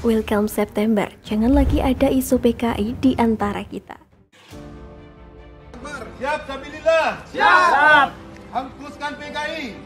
Welcome September, jangan lagi ada isu PKI di antara kita. Siap, sabilillah. Siap. Hangkuskan PKI.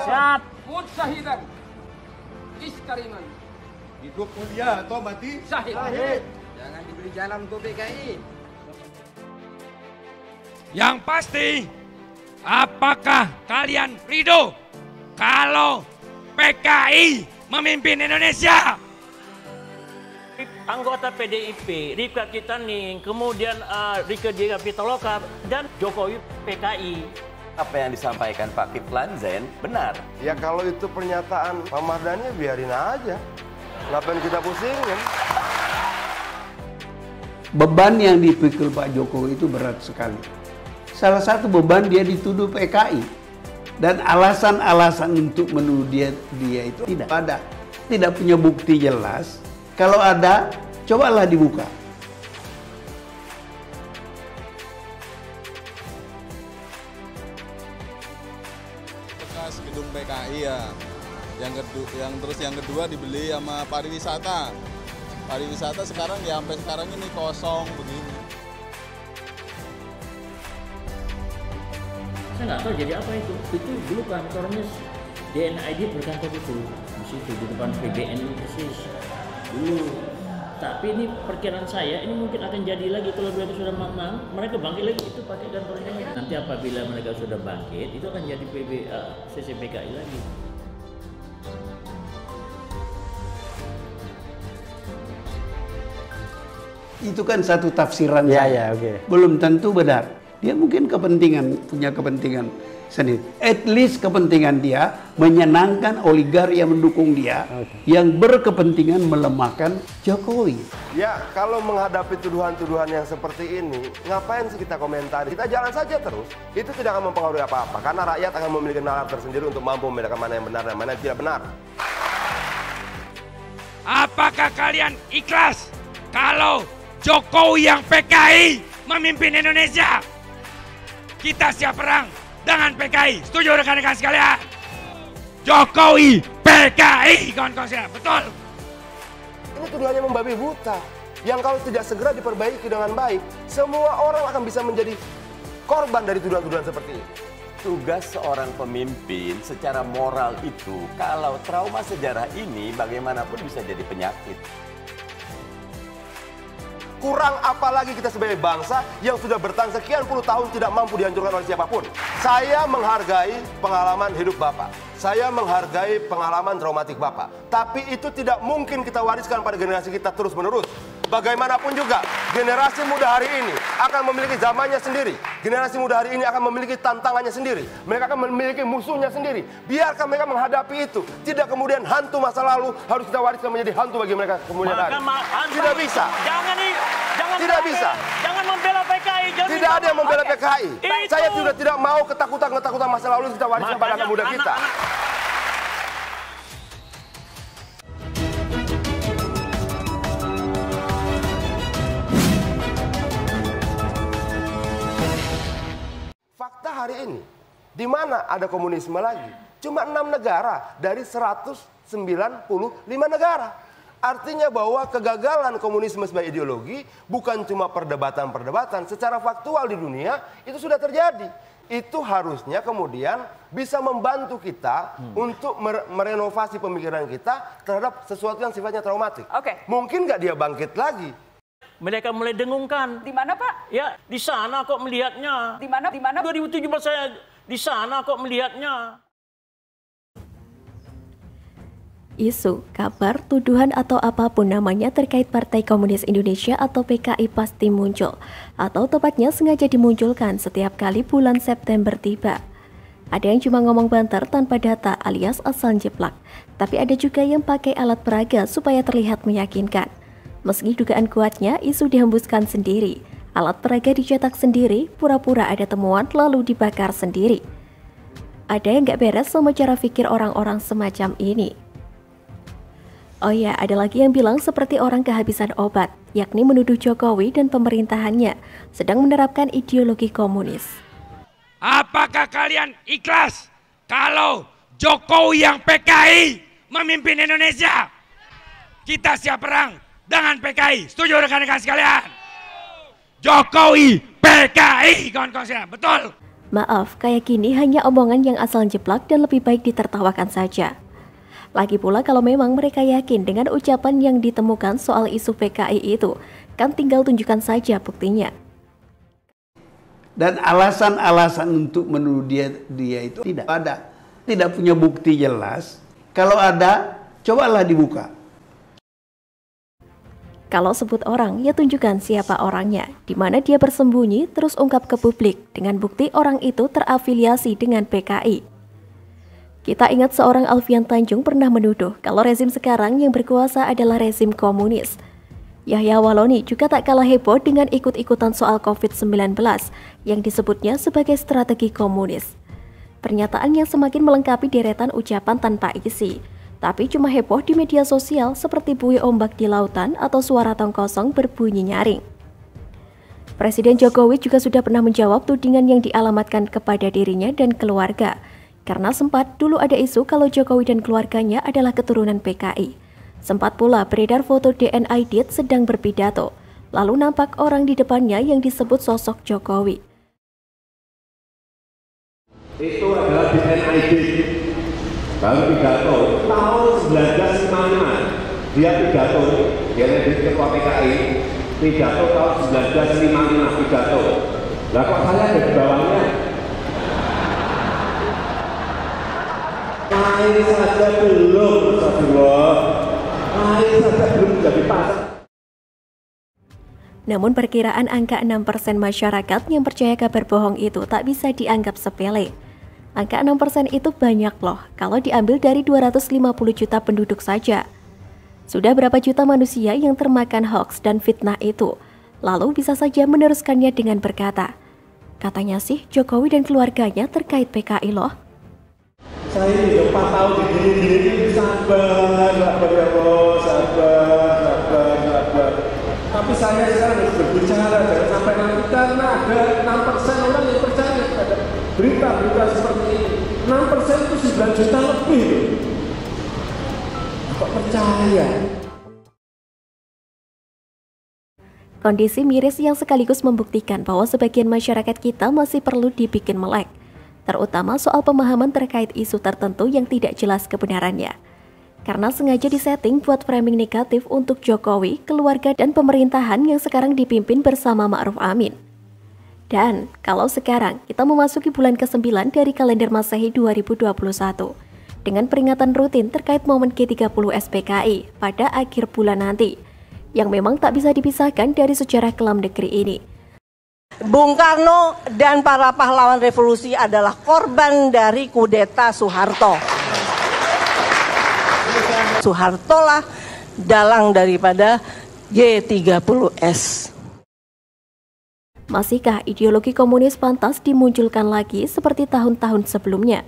Siap. Mut syahidan. Iskariman. Hidup mulia atau mati Syahid. Jangan diberi jalan untuk PKI. Yang pasti, apakah kalian ridho kalau PKI memimpin Indonesia? Anggota PDIP, Rika Kitaning, kemudian Rika Diga Pitaloka, dan Jokowi PKI. Apa yang disampaikan Pak Kiflan Zain benar. Ya kalau itu pernyataan Pak Mardhani biarin aja. Ngapain kita pusingin? Beban yang dipikul Pak Jokowi itu berat sekali. Salah satu beban dia dituduh PKI. Dan alasan-alasan untuk menuduh dia itu tidak ada. Tidak punya bukti jelas. Kalau ada, cobalah dibuka. Bekas gedung PKI ya. Yang kedua dibeli sama pariwisata. Pariwisata sekarang ya sampai sekarang ini kosong begini. Saya nggak tahu jadi apa itu. Itu dulu kantornya DNID berkantor itu di situ di depan PBN persis dulu. Tapi ini perkiraan saya ini mungkin akan jadi lagi kalau mereka sudah menang, mereka bangkit lagi itu pakai kantornya. Nanti apabila mereka sudah bangkit itu akan jadi CCPKI lagi. Itu kan satu tafsiran saya. Belum tentu benar. Dia mungkin punya kepentingan sendiri. At least kepentingan dia menyenangkan oligarki yang mendukung dia, yang berkepentingan melemahkan Jokowi. Ya kalau menghadapi tuduhan-tuduhan yang seperti ini, ngapain sih kita komentari? Kita jalan saja terus. Itu tidak akan mempengaruhi apa-apa. Karena rakyat akan memiliki nalar tersendiri untuk mampu membedakan mana yang benar dan mana yang tidak benar. Apakah kalian ikhlas kalau Jokowi yang PKI memimpin Indonesia? Kita siap perang dengan PKI. Setuju rekan-rekan sekalian? Jokowi PKI, kawan-kawan sekalian. Betul. Ini tuduhannya membabi buta. Yang kalau tidak segera diperbaiki dengan baik, semua orang akan bisa menjadi korban dari tuduhan-tuduhan seperti ini. Tugas seorang pemimpin secara moral itu, kalau trauma sejarah ini bagaimanapun bisa jadi penyakit. Kurang apa lagi kita sebagai bangsa yang sudah bertahan sekian puluh tahun tidak mampu dihancurkan oleh siapapun. Saya menghargai pengalaman hidup Bapak. Saya menghargai pengalaman traumatik Bapak. Tapi itu tidak mungkin kita wariskan pada generasi kita terus-menerus. Bagaimanapun juga, generasi muda hari ini akan memiliki zamannya sendiri. Generasi muda hari ini akan memiliki tantangannya sendiri. Mereka akan memiliki musuhnya sendiri. Biarkan mereka menghadapi itu. Tidak kemudian hantu masa lalu harus kita wariskan menjadi hantu bagi mereka kemudian hari. Tidak bisa. Tidak bisa. Jangan membela PKI. Tidak ada yang membela PKI. Saya sudah tidak mau ketakutan masa lalu kita wariskan pada anak muda kita. Fakta hari ini, di mana ada komunisme lagi? Cuma 6 negara dari 195 negara. Artinya bahwa kegagalan komunisme sebagai ideologi bukan cuma perdebatan-perdebatan. Secara faktual di dunia itu sudah terjadi. Itu harusnya kemudian bisa membantu kita untuk merenovasi pemikiran kita terhadap sesuatu yang sifatnya traumatik. Mungkin nggak dia bangkit lagi. Mereka mulai dengungkan. Di mana, Pak? Ya, di sana kok melihatnya. Di mana? 2017 saya di sana kok melihatnya. Isu, kabar, tuduhan atau apapun namanya terkait Partai Komunis Indonesia atau PKI pasti muncul, atau tepatnya sengaja dimunculkan setiap kali bulan September tiba. Ada yang cuma ngomong banter tanpa data alias asal jeplak, tapi ada juga yang pakai alat peraga supaya terlihat meyakinkan. Meski dugaan kuatnya, isu dihembuskan sendiri, alat peraga dicetak sendiri, pura-pura ada temuan lalu dibakar sendiri. Ada yang gak beres sama cara pikir orang-orang semacam ini. Oh ya, ada lagi yang bilang seperti orang kehabisan obat, yakni menuduh Jokowi dan pemerintahannya sedang menerapkan ideologi komunis. Apakah kalian ikhlas kalau Jokowi yang PKI memimpin Indonesia? Kita siap perang dengan PKI. Setuju rekan-rekan sekalian? Jokowi PKI, kawan-kawan sekalian. Betul. Maaf, kayak gini hanya omongan yang asal jeplak dan lebih baik ditertawakan saja. Lagi pula kalau memang mereka yakin dengan ucapan yang ditemukan soal isu PKI itu, kan tinggal tunjukkan saja buktinya. Dan alasan-alasan untuk menuduh dia itu tidak ada. Tidak punya bukti jelas. Kalau ada, cobalah dibuka. Kalau sebut orang, ya tunjukkan siapa orangnya, di mana dia bersembunyi, terus ungkap ke publik dengan bukti orang itu terafiliasi dengan PKI. Kita ingat seorang Alfian Tanjung pernah menuduh kalau rezim sekarang yang berkuasa adalah rezim komunis. Yahya Waloni juga tak kalah heboh dengan ikut-ikutan soal COVID-19 yang disebutnya sebagai strategi komunis. Pernyataan yang semakin melengkapi deretan ucapan tanpa isi. Tapi cuma heboh di media sosial seperti buih ombak di lautan atau suara tong kosong berbunyi nyaring. Presiden Jokowi juga sudah pernah menjawab tudingan yang dialamatkan kepada dirinya dan keluarga. Karena sempat dulu ada isu kalau Jokowi dan keluarganya adalah keturunan PKI. Sempat pula beredar foto DNA Dit sedang berpidato. Lalu nampak orang di depannya yang disebut sosok Jokowi. Itu adalah DNA Dit. Baru pidato tahun 1955 dia pidato, dia jadi ketua PKI pidato tahun 1955 pidato. Lah kok saya ada di bawahnya? Air saja belum, astagfirullah. Air saja belum jadi pasang. Namun perkiraan angka 6% masyarakat yang percaya kabar bohong itu tak bisa dianggap sepele. Angka 6% itu banyak loh, kalau diambil dari 250 juta penduduk saja. Sudah berapa juta manusia yang termakan hoax dan fitnah itu, lalu bisa saja meneruskannya dengan berkata, katanya sih Jokowi dan keluarganya terkait PKI loh. Saya ini 4 tahun digini-gini, sabar ya Allah, sabar. Tapi saya sekarang harus berbicara, jangan sampai nanti karena ada 6% orang yang percaya pada berita-berita seperti ini. 6% itu 9 juta lebih. Kok percaya? Kondisi miris yang sekaligus membuktikan bahwa sebagian masyarakat kita masih perlu dibikin melek, terutama soal pemahaman terkait isu tertentu yang tidak jelas kebenarannya. Karena sengaja disetting buat framing negatif untuk Jokowi, keluarga, dan pemerintahan yang sekarang dipimpin bersama Ma'ruf Amin. Dan kalau sekarang kita memasuki bulan ke-9 dari kalender Masehi 2021 dengan peringatan rutin terkait momen G30 SPKI pada akhir bulan nanti, yang memang tak bisa dipisahkan dari sejarah kelam negeri ini. Bung Karno dan para pahlawan revolusi adalah korban dari kudeta Soeharto. Soeharto lah dalang daripada G30S. Masihkah ideologi komunis pantas dimunculkan lagi seperti tahun-tahun sebelumnya?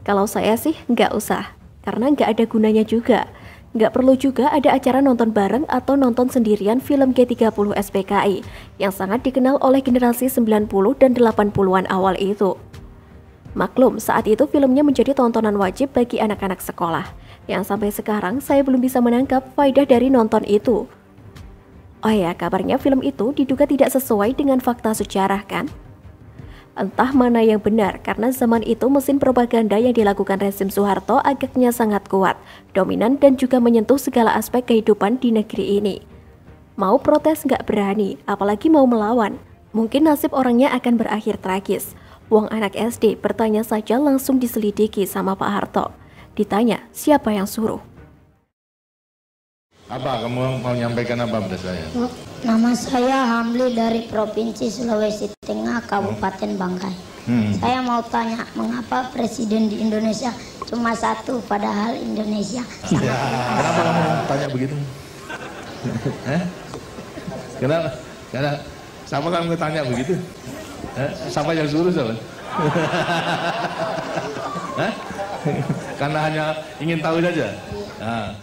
Kalau saya sih nggak usah, karena nggak ada gunanya juga. Nggak perlu juga ada acara nonton bareng atau nonton sendirian film G30 SPKI yang sangat dikenal oleh generasi 90 dan 80-an awal itu. Maklum, saat itu filmnya menjadi tontonan wajib bagi anak-anak sekolah, yang sampai sekarang saya belum bisa menangkap faedah dari nonton itu. Oh ya, kabarnya film itu diduga tidak sesuai dengan fakta sejarah kan? Entah mana yang benar, karena zaman itu mesin propaganda yang dilakukan rezim Soeharto agaknya sangat kuat, dominan dan juga menyentuh segala aspek kehidupan di negeri ini. Mau protes nggak berani, apalagi mau melawan. Mungkin nasib orangnya akan berakhir tragis. Wong anak SD bertanya saja langsung diselidiki sama Pak Harto. Ditanya, siapa yang suruh? Apa kamu mau nyampaikan apa pada saya? Nama saya Hamli dari Provinsi Sulawesi Tengah, Kabupaten Bangkai. Saya mau tanya, mengapa presiden di Indonesia cuma satu, padahal Indonesia sangat luas? Kenapa kamu tanya begitu? Kenapa? Siapa kamu tanya begitu? Siapa yang suruh siapa? Karena hanya ingin tahu saja. Nah.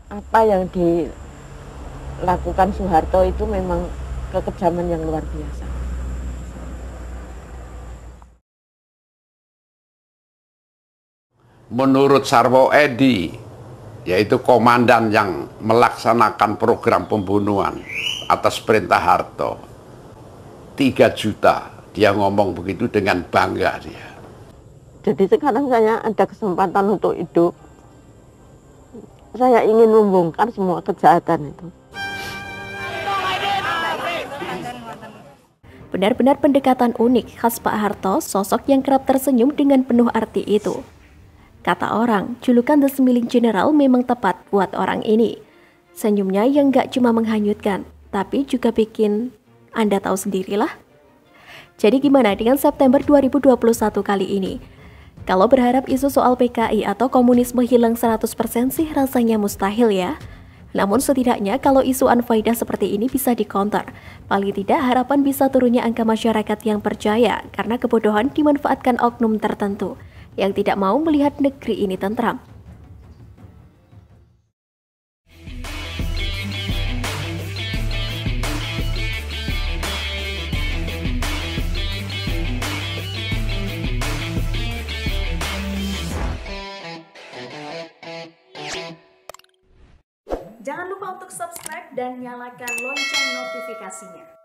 Apa yang dilakukan Soeharto itu memang kekejaman yang luar biasa. Menurut Sarwo Edi, yaitu komandan yang melaksanakan program pembunuhan atas perintah Harto. 3 juta, dia ngomong begitu dengan bangga dia. Jadi sekarang saya ada kesempatan untuk hidup. Saya ingin membongkar semua kejahatan itu. Benar-benar pendekatan unik khas Pak Harto, sosok yang kerap tersenyum dengan penuh arti itu. Kata orang, julukan The Smiling General memang tepat buat orang ini. Senyumnya yang gak cuma menghanyutkan, tapi juga bikin Anda tahu sendirilah. Jadi gimana dengan September 2021 kali ini? Kalau berharap isu soal PKI atau komunisme hilang 100% sih rasanya mustahil ya. Namun setidaknya kalau isu unfaedah seperti ini bisa dikonter. Paling tidak harapan bisa turunnya angka masyarakat yang percaya karena kebodohan dimanfaatkan oknum tertentu yang tidak mau melihat negeri ini tentram. Jangan lupa untuk subscribe dan nyalakan lonceng notifikasinya.